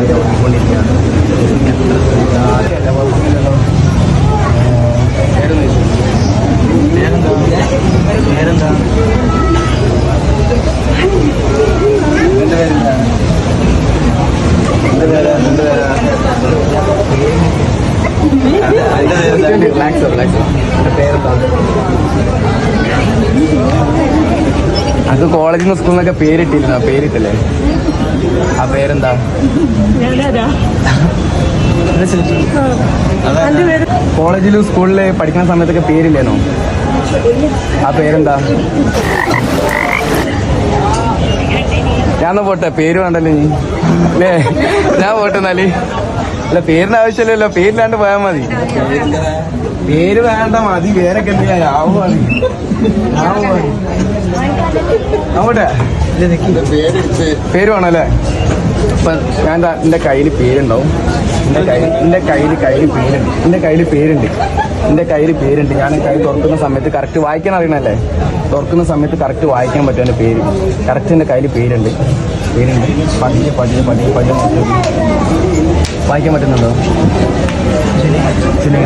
രാവിലെ ഓടിക്കൊണ്ടിരിക്കുകയാണ്. പേരെന്താ? അത് കോളേജിൽ നിന്ന് സ്കൂളിൽ നിന്നൊക്കെ പേരിട്ടിരുന്നോ? പേരിട്ടില്ലേ? ആ പേരെന്താ? കോളേജിലും സ്കൂളില് പഠിക്കുന്ന സമയത്തൊക്കെ പേരില്ലേനോ? ആ പേരെന്താ? ഞാൻ പോട്ടെ, പേര് വേണ്ടല്ലോ നീ അല്ലേ? ഞാൻ പോട്ടെ എന്നാല്. അല്ല, പേരിന്റെ ആവശ്യമില്ലല്ലോ, പേരില്ലാണ്ട് പോയാൽ മതി. പേര് വേണ്ട, മതി. പേരൊക്കെ എന്തിനാ? ആവുമാണ് ആവട്ടെ. പേര് വേണമല്ലേ? അപ്പൊ ഞാൻ എന്റെ കയ്യിൽ പേരുണ്ടാവും. എന്റെ കയ്യിൽ പേരുണ്ട്. ഞാൻ കൈ തുറക്കുന്ന സമയത്ത് കറക്റ്റ് വായിക്കാൻ അറിയണല്ലേ? തുറക്കുന്ന സമയത്ത് കറക്റ്റ് വായിക്കാൻ പറ്റും എൻ്റെ പേര്. കറക്റ്റ് എൻ്റെ കയ്യിൽ പേരുണ്ട്. പതിയെ വായിക്കാൻ പറ്റുന്നുണ്ടോ? ശരി.